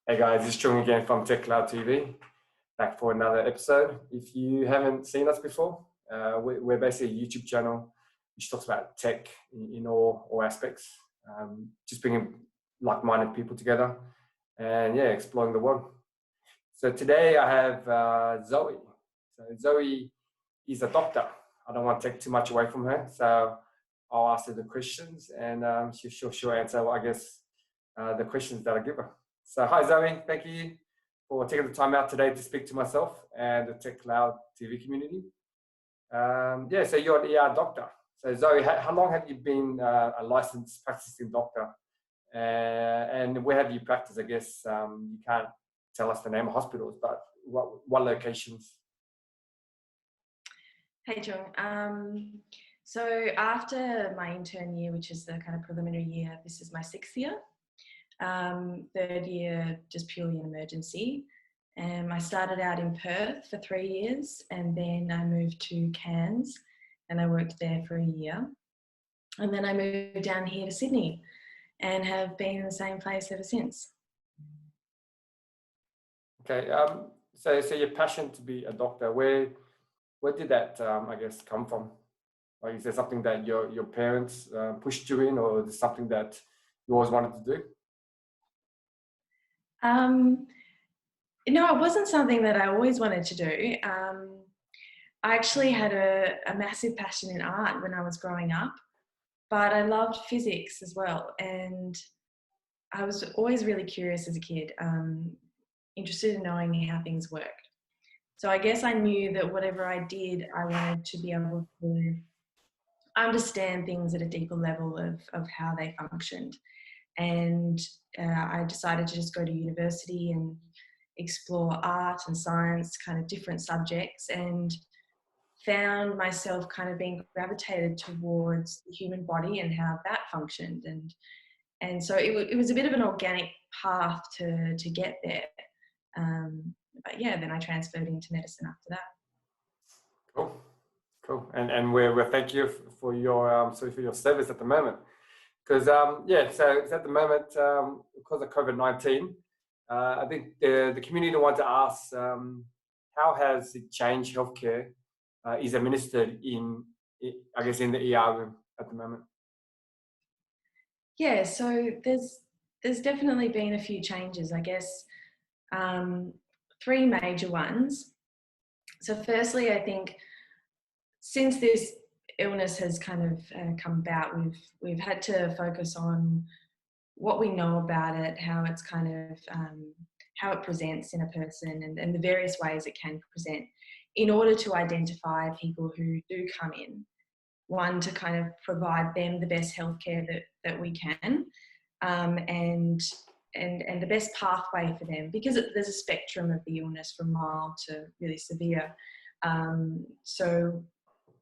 Hey guys, it's Zhang again from TechCloud TV, back for another episode. If you haven't seen us before, we're basically a YouTube channel which talks about tech in all aspects, just bringing like-minded people together and exploring the world. So today I have Zoe. So Zoe is a doctor. I don't want to take too much away from her, so I'll ask her the questions and she'll answer, I guess, the questions that I give her. So hi Zoe, thank you for taking the time out today to speak to myself and the TechCloud TV community. So you're an ER doctor. So Zoe, how long have you been a licensed practicing doctor? And where have you practiced? I guess you can't tell us the name of hospitals, but what locations? Hey Zhang. So after my intern year, which is the kind of preliminary year, this is my 6th year. Third year, just purely an emergency. I started out in Perth for 3 years, and then I moved to Cairns and I worked there for a year. And then I moved down here to Sydney and have been in the same place ever since. Okay, so your passion to be a doctor, where did that, I guess, come from? Like, is there something that your parents pushed you in, or is it something that you always wanted to do? No, it wasn't something that I always wanted to do. I actually had a massive passion in art when I was growing up, but I loved physics as well. And I was always really curious as a kid, interested in knowing how things worked. So I guess I knew that whatever I did, I wanted to be able to understand things at a deeper level of how they functioned. And I decided to just go to university and explore art and science, kind of different subjects, and found myself kind of being gravitated towards the human body and how that functioned. And so it was a bit of an organic path to get there. But yeah, then I transferred into medicine after that. Cool. And we thank you for your service at the moment. Because so at the moment, because of COVID-19, I think the community want to ask, how has it changed healthcare is administered in the ER room at the moment? Yeah, so there's definitely been a few changes, I guess. 3 major ones. So firstly, I think since this illness has kind of come about, we've had to focus on what we know about it, how it's kind of how it presents in a person, and the various ways it can present, in order to identify people who do come in. One, to kind of provide them the best healthcare that we can, and the best pathway for them, because there's a spectrum of the illness from mild to really severe. So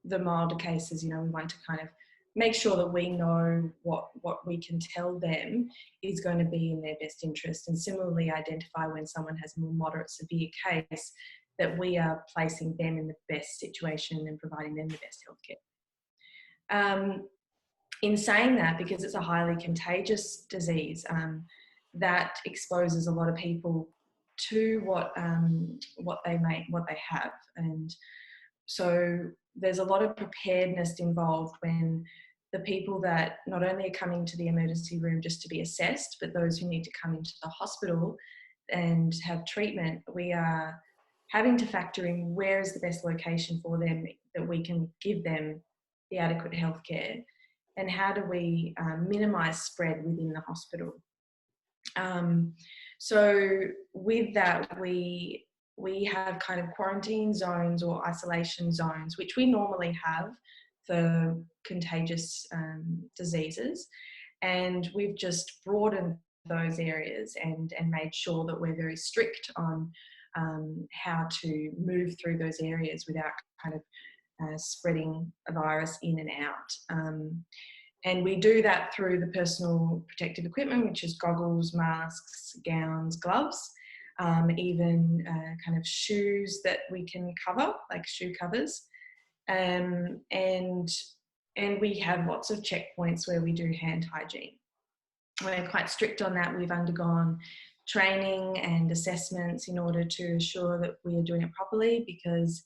the milder cases, we want to kind of make sure that we know what we can tell them is going to be in their best interest, and similarly identify when someone has a more moderate severe case, that we are placing them in the best situation and providing them the best healthcare. In saying that, because it's a highly contagious disease that exposes a lot of people to what they have, and so there's a lot of preparedness involved when the people that not only are coming to the emergency room just to be assessed, but those who need to come into the hospital and have treatment, we are having to factor in where is the best location for them that we can give them the adequate healthcare, and how do we minimise spread within the hospital. So with that, we have kind of quarantine zones or isolation zones, which we normally have for contagious diseases, and we've just broadened those areas and made sure that we're very strict on how to move through those areas without kind of spreading a virus in and out. And we do that through the personal protective equipment, which is goggles, masks, gowns, gloves, even kind of shoes that we can cover, like shoe covers. And we have lots of checkpoints where we do hand hygiene. We're quite strict on that. We've undergone training and assessments in order to ensure that we are doing it properly, because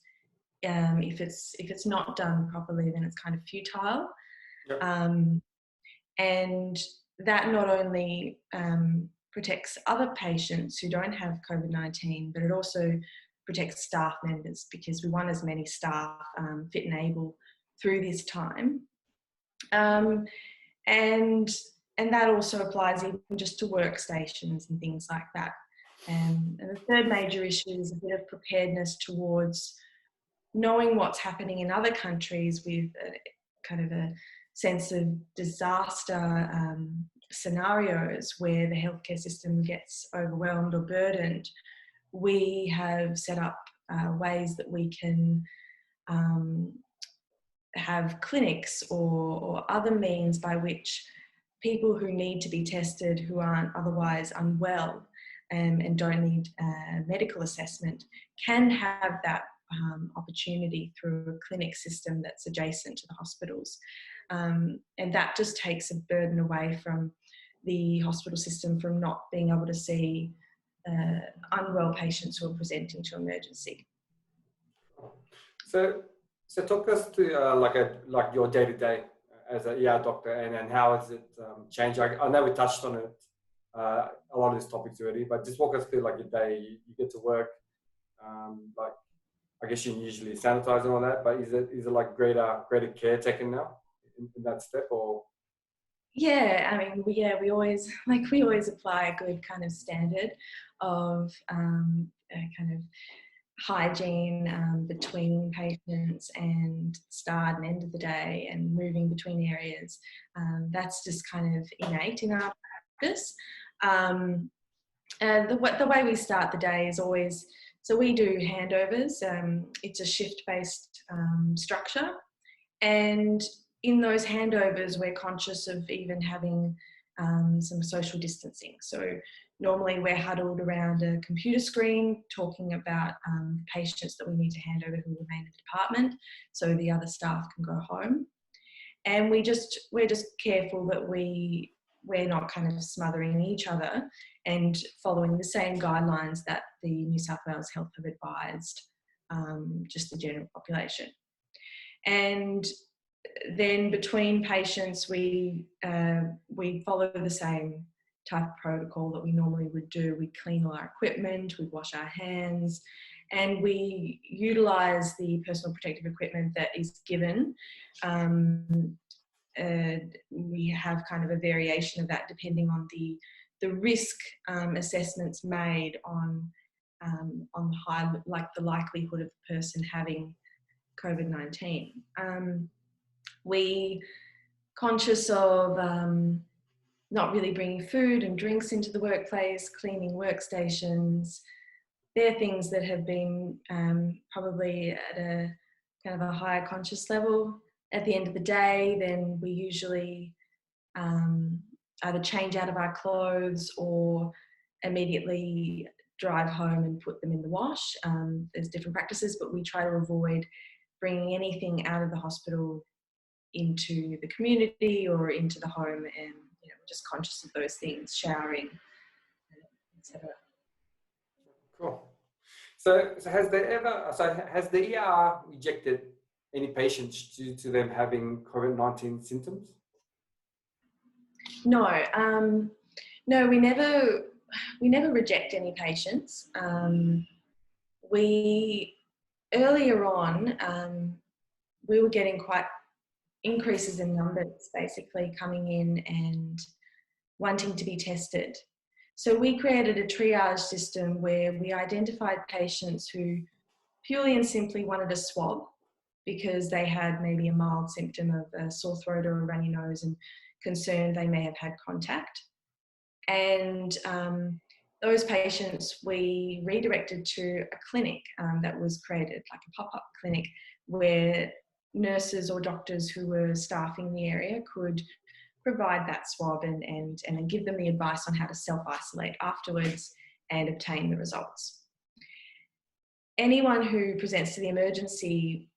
if it's not done properly, then it's kind of futile. Yep. And that not only protects other patients who don't have COVID-19, but it also protects staff members, because we want as many staff fit and able through this time. And that also applies even just to workstations and things like that. And the third major issue is a bit of preparedness towards knowing what's happening in other countries with kind of a sense of disaster scenarios where the healthcare system gets overwhelmed or burdened. We have set up ways that we can have clinics or other means by which people who need to be tested, who aren't otherwise unwell and don't need medical assessment, can have that opportunity through a clinic system that's adjacent to the hospitals. And that just takes a burden away from the hospital system from not being able to see unwell patients who are presenting to emergency. So talk us to like your day-to-day as an ER doctor, and how has it changed? I know we touched on it, a lot of these topics already, but just walk us through like your day. You get to work, like I guess you usually sanitize and all that, but is it like greater care taken now in that step, or? Yeah, I mean, we always apply a good kind of standard of kind of hygiene between patients and start and end of the day and moving between areas. That's just kind of innate in our practice. And the way we start the day is always, so we do handovers. It's a shift-based structure, and in those handovers, we're conscious of even having some social distancing. So normally we're huddled around a computer screen talking about patients that we need to hand over who remain in the department, so the other staff can go home. And we're just careful that we're not kind of smothering each other and following the same guidelines that the New South Wales Health have advised, just the general population. And then between patients, we follow the same type of protocol that we normally would do. We clean all our equipment, we wash our hands, and we utilise the personal protective equipment that is given. We have kind of a variation of that depending on the risk assessments made on the likelihood of the person having COVID-19. We conscious of not really bringing food and drinks into the workplace, cleaning workstations. They're things that have been probably at a kind of a higher conscious level. At the end of the day, then we usually either change out of our clothes or immediately drive home and put them in the wash. There's different practices, but we try to avoid bringing anything out of the hospital into the community or into the home, and we're just conscious of those things, showering, etc. Cool. So has the ER rejected any patients due to them having COVID-19 symptoms? No, no, we never reject any patients. Earlier on, we were getting quite increases in numbers basically coming in and wanting to be tested. So we created a triage system where we identified patients who purely and simply wanted a swab because they had maybe a mild symptom of a sore throat or a runny nose and concerned they may have had contact. And those patients we redirected to a clinic that was created, like a pop-up clinic, where nurses or doctors who were staffing the area could provide that swab and give them the advice on how to self-isolate afterwards and obtain the results. Anyone who presents to the emergency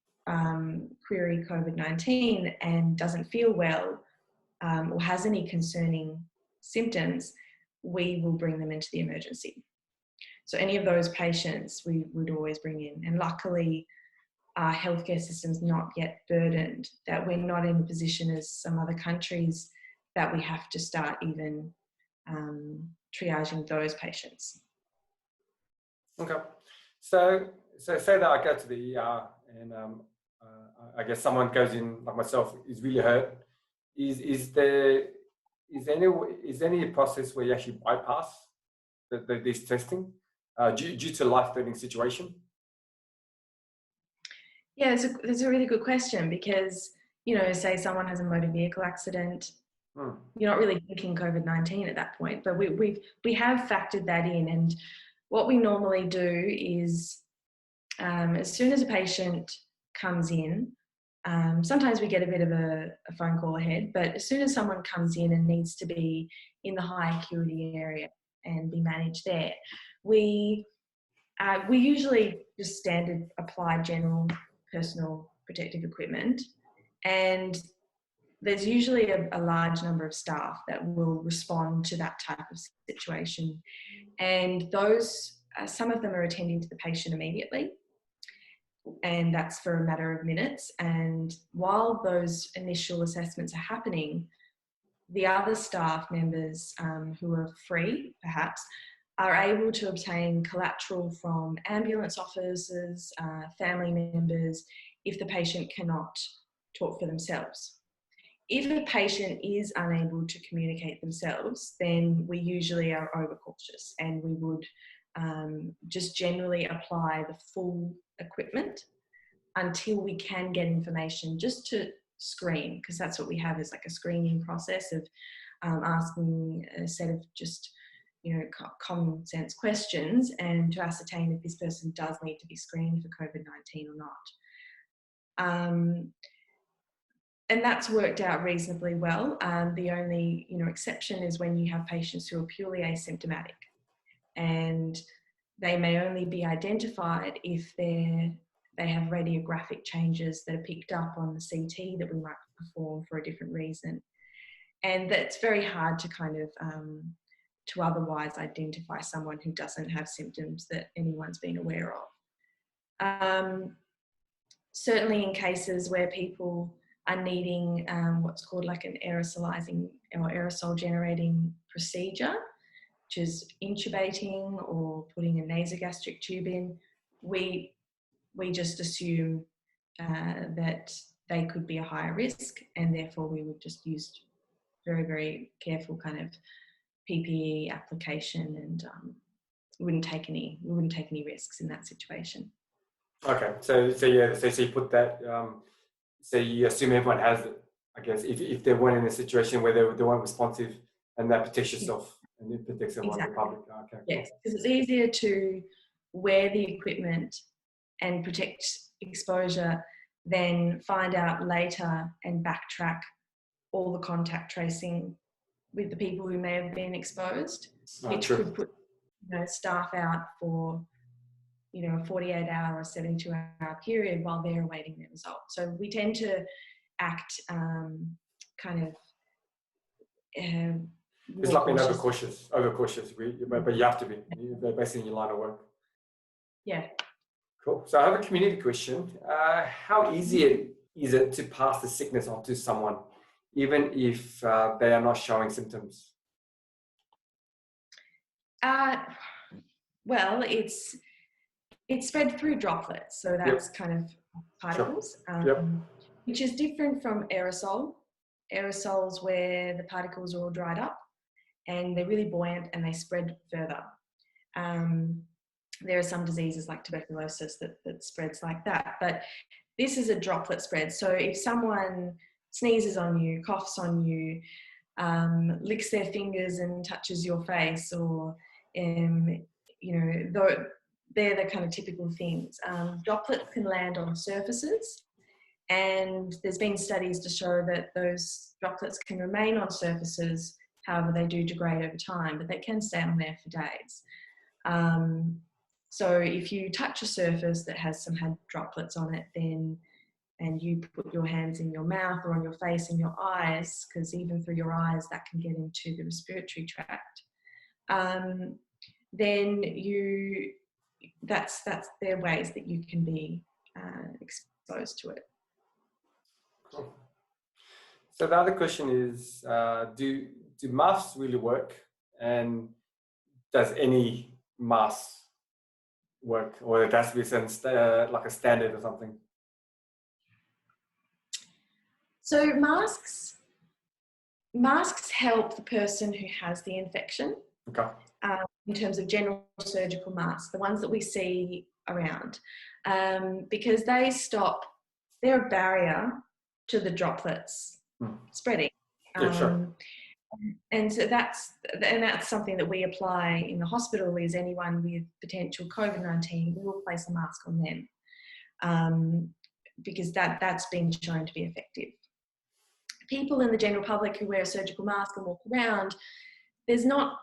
query COVID-19 and doesn't feel well or has any concerning symptoms, we will bring them into the emergency. So any of those patients we would always bring in. And luckily, our healthcare system's not yet burdened, that we're not in a position as some other countries that we have to start even triaging those patients. Okay. So say that I go to the ER and I guess someone goes in, like myself, is really hurt. Is there any process where you actually bypass this testing due to life-threatening situation? Yeah, it's a really good question, because, you know, say someone has a motor vehicle accident, you're not really thinking COVID-19 at that point, but we have factored that in. And what we normally do is, as soon as a patient comes in, sometimes we get a bit of a phone call ahead, but as soon as someone comes in and needs to be in the high acuity area and be managed there, we usually just standard apply general personal protective equipment, and there's usually a large number of staff that will respond to that type of situation, and those some of them are attending to the patient immediately, and that's for a matter of minutes. And while those initial assessments are happening, the other staff members who are free, perhaps, are able to obtain collateral from ambulance officers, family members, if the patient cannot talk for themselves. If a patient is unable to communicate themselves, then we usually are overcautious, and we would just generally apply the full equipment until we can get information, just to screen, because that's what we have, is like a screening process of asking a set of just, you know, common sense questions, and to ascertain if this person does need to be screened for COVID-19 or not. And that's worked out reasonably well. The only, you know, exception is when you have patients who are purely asymptomatic, and they may only be identified if they have radiographic changes that are picked up on the CT that we might perform for a different reason. And that's very hard to kind of to otherwise identify someone who doesn't have symptoms that anyone's been aware of. Certainly in cases where people are needing what's called like an aerosolizing or aerosol generating procedure, which is intubating or putting a nasogastric tube in, we just assume that they could be a higher risk, and therefore we would just use very, very careful kind of PPE application, and we wouldn't take any risks in that situation. Okay, so you put that. So you assume everyone has it. I guess if they weren't in a situation where they weren't responsive, and that protects yourself and it protects everyone in the public. Okay. Yes, because it's easier to wear the equipment and protect exposure than find out later and backtrack all the contact tracing with the people who may have been exposed, which could put, you know, staff out for, you know, a 48-hour or 72-hour period while they're awaiting their result. So we tend to act kind of it's like being overcautious, but you have to be. You're basically in your line of work. Yeah. Cool. So I have a community question. How easy is it to pass the sickness on to someone, even if they are not showing symptoms? Well, it's spread through droplets, so that's kind of particles, which is different from aerosol. Aerosols where the particles are all dried up and they're really buoyant and they spread further. There are some diseases like tuberculosis that spreads like that, but this is a droplet spread. So if someone sneezes on you, coughs on you, licks their fingers and touches your face, or you know, they're the kind of typical things. Droplets can land on surfaces, and there's been studies to show that those droplets can remain on surfaces. However, they do degrade over time, but they can stay on there for days. So if you touch a surface that has some droplets on it, and you put your hands in your mouth or on your face and your eyes, because even through your eyes that can get into the respiratory tract, then that's there are ways that you can be exposed to it. Cool. So the other question is, do masks really work, and does any mask work, or it has to be like a standard or something? So masks help the person who has the infection. Okay. In terms of general surgical masks, the ones that we see around, because they're a barrier to the droplets spreading. Yeah, sure. And so that's something that we apply in the hospital. Is anyone with potential COVID-19, we will place a mask on them, because that's been shown to be effective. People in the general public who wear a surgical mask and walk around, there's not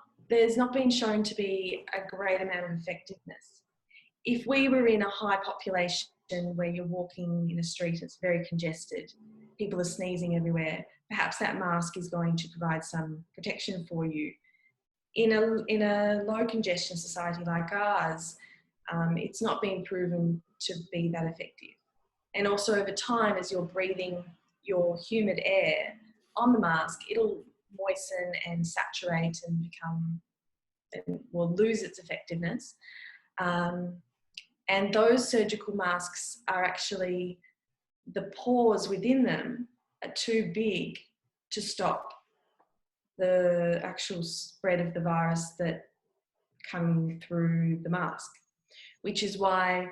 been shown to be a great amount of effectiveness. If we were in a high population where you're walking in a street, it's very congested, people are sneezing everywhere, perhaps that mask is going to provide some protection for you. In a low congestion society like ours, it's not been proven to be that effective. And also over time, as you're breathing your humid air on the mask, it'll moisten and saturate and will lose its effectiveness. And those surgical masks are actually, the pores within them are too big to stop the actual spread of the virus that come through the mask, which is why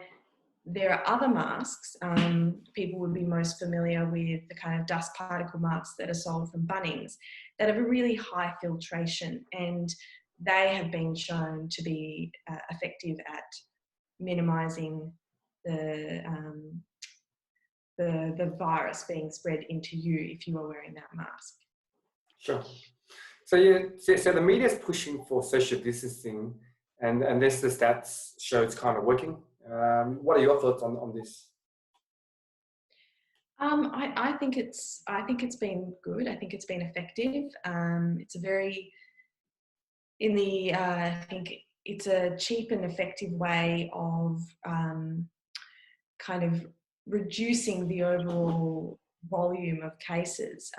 there are other masks. People would be most familiar with the kind of dust particle masks that are sold from Bunnings that have a really high filtration, and they have been shown to be effective at minimising the virus being spread into you if you are wearing that mask. Sure. So the media is pushing for social distancing, and this the stats show it's kind of working. What are your thoughts on this? I think it's been good. I think it's been effective. It's a very I think it's a cheap and effective way of kind of reducing the overall volume of cases.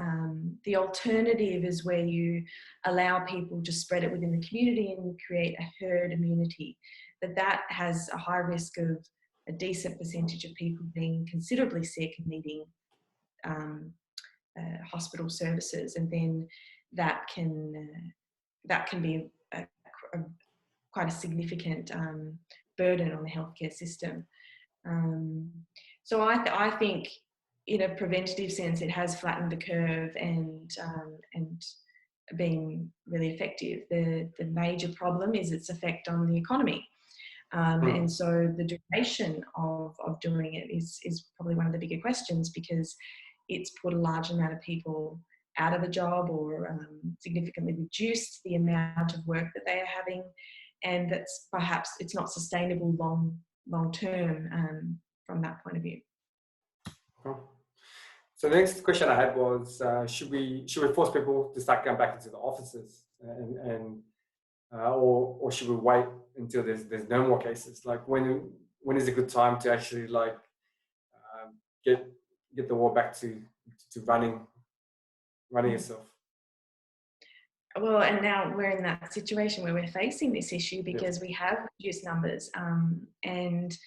The alternative is where you allow people to spread it within the community and create a herd immunity. But that has a high risk of a decent percentage of people being considerably sick and needing hospital services, and then that can be quite a significant burden on the healthcare system. So I think, in a preventative sense, it has flattened the curve and been really effective. The major problem is its effect on the economy. And so the duration of doing it is probably one of the bigger questions, because it's put a large amount of people out of a job, or significantly reduced the amount of work that they are having, and that's perhaps it's not sustainable long term from that point of view. So the next question I had was, should we force people to start going back into the offices, or should we wait until there's no more cases? Like when is a good time to actually get the war back to running itself? Well, and now we're in that situation where we're facing this issue because we have reduced numbers, and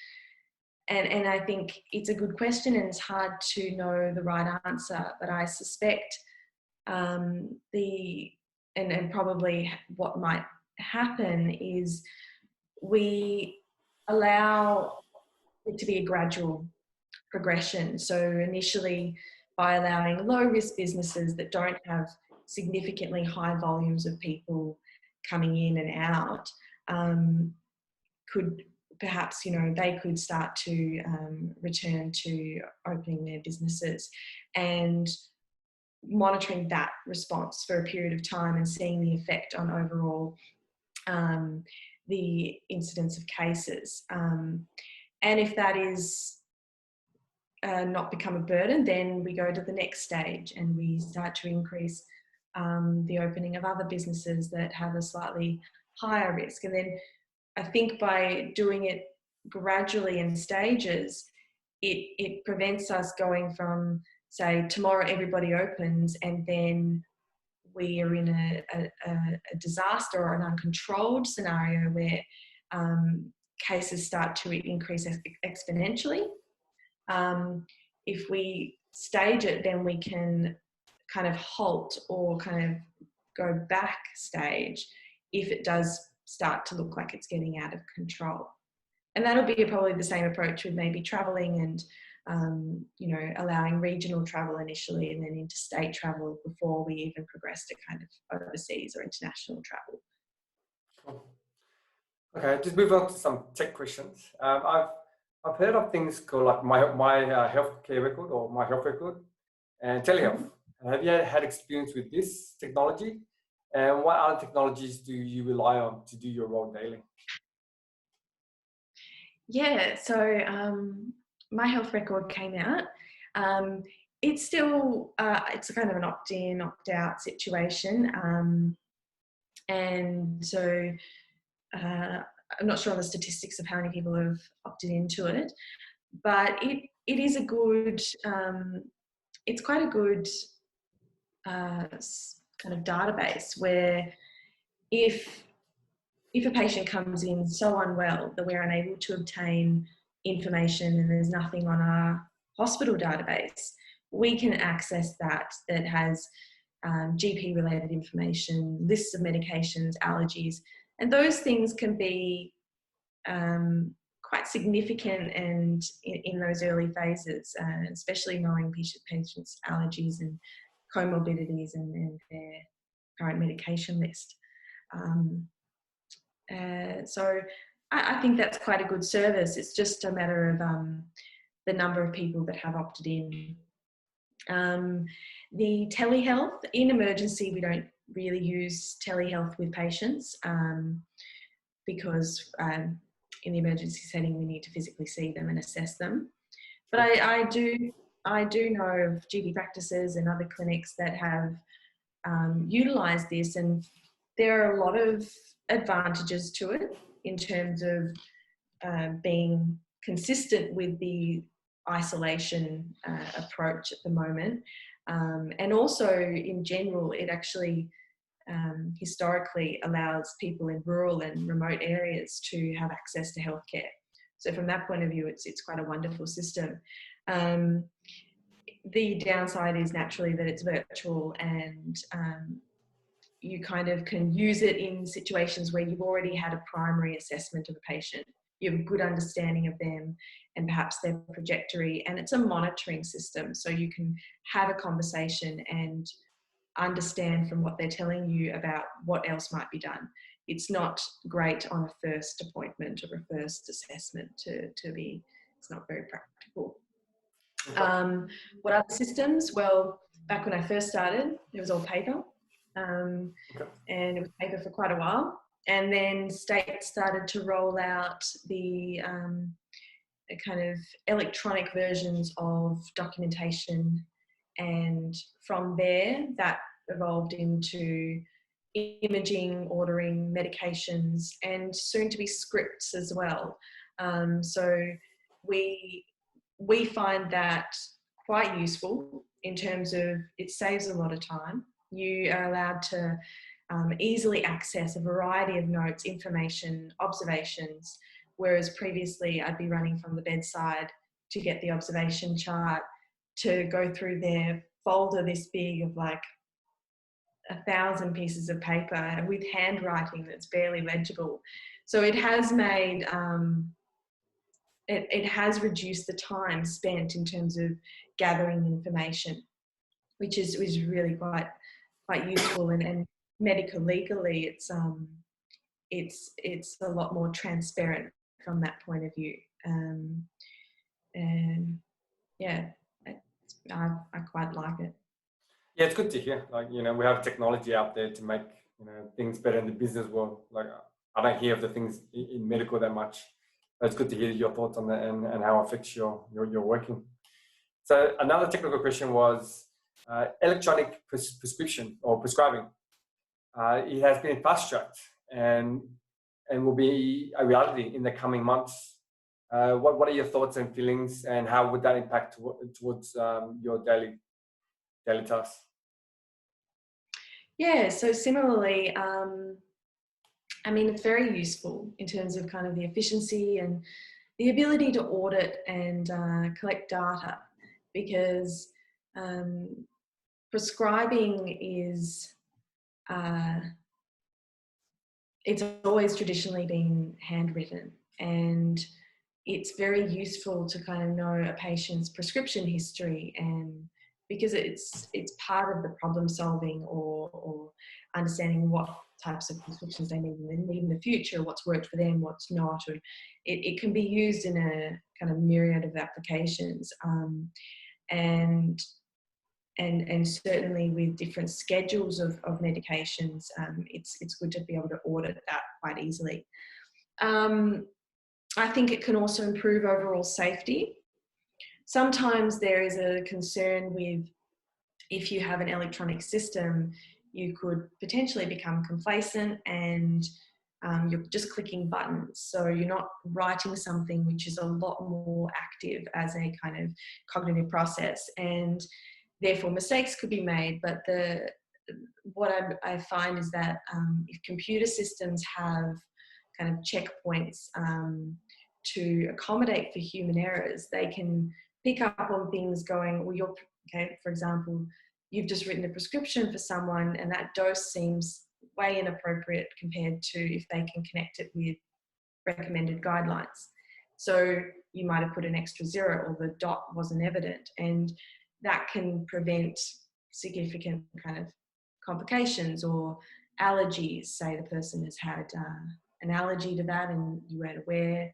I think it's a good question, and it's hard to know the right answer. But I suspect and probably what might happen is we allow it to be a gradual progression. So initially, by allowing low-risk businesses that don't have significantly high volumes of people coming in and out, could perhaps, they could start to return to opening their businesses, and monitoring that response for a period of time and seeing the effect on overall the incidence of cases. And if that is not become a burden, then we go to the next stage and we start to increase the opening of other businesses that have a slightly higher risk. And then I think by doing it gradually in stages, it prevents us going from, say, tomorrow everybody opens and then we are in a disaster or an uncontrolled scenario where cases start to increase exponentially. If we stage it, then we can kind of halt or kind of go backstage if it does start to look like it's getting out of control. And that'll be probably the same approach with maybe traveling and, allowing regional travel initially and then interstate travel before we even progress to kind of overseas or international travel. Cool. Okay, just move on to some tech questions. I've heard of things called like my healthcare record or my health record and telehealth. Have you had experience with this technology? And what other technologies do you rely on to do your role daily? Yeah, so my health record came out. It's still, it's kind of an opt-in, opt-out situation. And so I'm not sure on the statistics of how many people have opted into it, but it is a good, it's quite a good kind of database where if a patient comes in so unwell that we're unable to obtain information and there's nothing on our hospital database, we can access that has GP related information, lists of medications, allergies, and those things can be quite significant and in those early phases, especially knowing patients' allergies and comorbidities and their current medication list. So I think that's quite a good service. It's just a matter of the number of people that have opted in. The telehealth, in emergency, we don't really use telehealth with patients because in the emergency setting, we need to physically see them and assess them. But I do know of GP practices and other clinics that have utilised this, and there are a lot of advantages to it in terms of being consistent with the isolation approach at the moment. And also in general, it actually historically allows people in rural and remote areas to have access to healthcare. So from that point of view, it's quite a wonderful system. The downside is naturally that it's virtual and you kind of can use it in situations where you've already had a primary assessment of a patient. You have a good understanding of them and perhaps their trajectory, and it's a monitoring system. So you can have a conversation and understand from what they're telling you about what else might be done. It's not great on a first appointment or a first assessment to be, it's not very practical. What other systems? Well, back when I first started, it was all paper. And it was paper for quite a while. And then states started to roll out the kind of electronic versions of documentation. And from there, that evolved into imaging, ordering medications, and soon to be scripts as well. So we find that quite useful in terms of it saves a lot of time. You are allowed to easily access a variety of notes, information, observations, whereas previously I'd be running from the bedside to get the observation chart, to go through their folder this big of like 1,000 pieces of paper with handwriting that's barely legible. So it has made, it has reduced the time spent in terms of gathering information, which is really quite useful, and medical legally it's a lot more transparent from that point of view. And yeah, I quite like it. Yeah, it's good to hear. Like, you know, we have technology out there to make, you know, things better in the business world. Like, I don't hear of the things in medical that much. But it's good to hear your thoughts on that and how it affects your working. So another technical question was electronic prescription or prescribing. It has been fast-tracked and will be a reality in the coming months. What are your thoughts and feelings, and how would that impact towards your daily tasks? Yeah, so similarly, I mean, it's very useful in terms of kind of the efficiency and the ability to audit and collect data, because prescribing is, it's always traditionally been handwritten, and it's very useful to kind of know a patient's prescription history, and because it's part of the problem solving or understanding what types of prescriptions they need in the future, what's worked for them, what's not. Or it can be used in a kind of myriad of applications, and certainly with different schedules of medications, it's good to be able to audit that quite easily. I think it can also improve overall safety. Sometimes there is a concern with, if you have an electronic system, you could potentially become complacent and you're just clicking buttons. So you're not writing something which is a lot more active as a kind of cognitive process, and therefore mistakes could be made. But what I find is that if computer systems have kind of checkpoints to accommodate for human errors, they can pick up on things going, well, okay, for example, you've just written a prescription for someone and that dose seems way inappropriate compared to if they can connect it with recommended guidelines. So you might have put an extra zero, or the dot wasn't evident, and that can prevent significant kind of complications or allergies. Say the person has had an allergy to that and you weren't aware,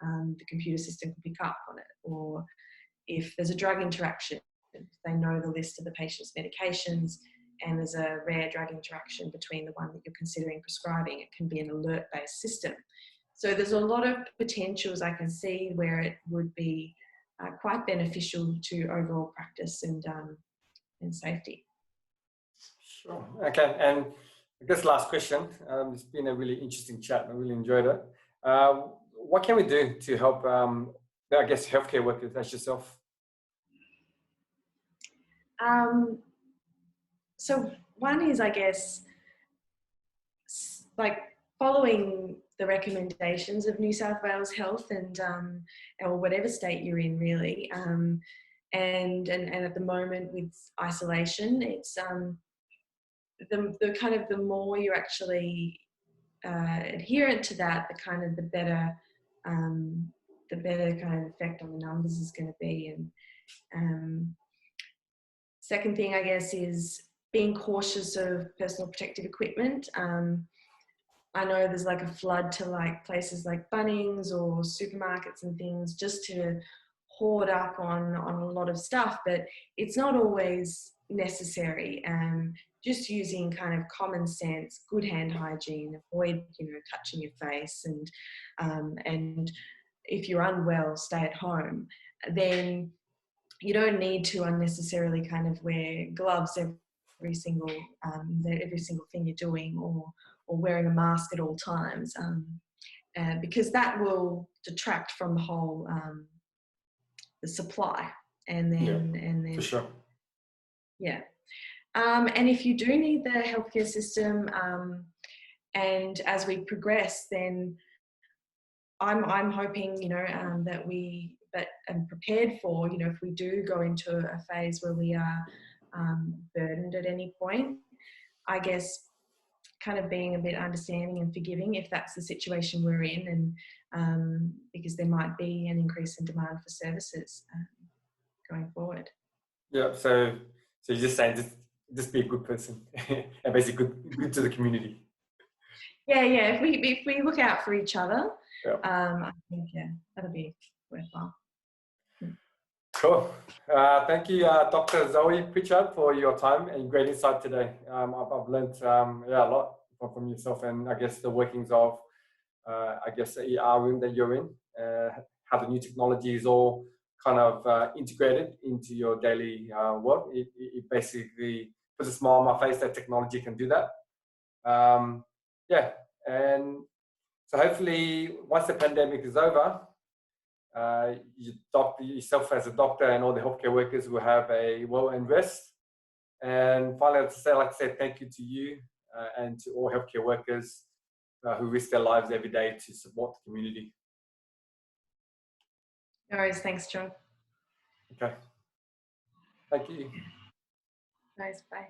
the computer system can pick up on it. Or if there's a drug interaction, they know the list of the patient's medications and there's a rare drug interaction between the one that you're considering prescribing, it can be an alert-based system. So there's a lot of potentials I can see where it would be quite beneficial to overall practice and safety. Sure. Okay, and I guess last question. It's been a really interesting chat. I really enjoyed it. What can we do to help, I guess, healthcare workers as yourself? So one is, I guess, like following the recommendations of New South Wales Health and or whatever state you're in, really. And at the moment with isolation, it's the kind of the more you're actually adherent to that, the better kind of effect on the numbers is going to be. And second thing, I guess, is being cautious of personal protective equipment. I know there's like a flood to like places like Bunnings or supermarkets and things just to hoard up on a lot of stuff, but it's not always necessary. Just using kind of common sense, good hand hygiene, avoid, touching your face, and if you're unwell, stay at home. Then you don't need to unnecessarily kind of wear gloves every single thing you're doing, or wearing a mask at all times, because that will detract from the whole the supply. And then for sure. Yeah. And if you do need the healthcare system, and as we progress, then I'm hoping, that I'm prepared for, if we do go into a phase where we are burdened at any point, I guess kind of being a bit understanding and forgiving if that's the situation we're in, and because there might be an increase in demand for services going forward. Yeah, so you're just saying just be a good person and basically good to the community. Yeah. If we look out for each other, yeah. I think that'll be worthwhile. Cool. Thank you, Dr. Zoe Prichard, for your time and great insight today. I've learned a lot from yourself, and I guess the workings of the ER room that you're in, how the new technology is all kind of integrated into your daily work. It basically puts a smile on my face that technology can do that. And so hopefully once the pandemic is over, yourself as a doctor and all the healthcare workers will have a well-earned rest. And finally, I'd like to say thank you to you and to all healthcare workers who risk their lives every day to support the community. No worries. Thanks, John. Okay. Thank you. Nice. Bye.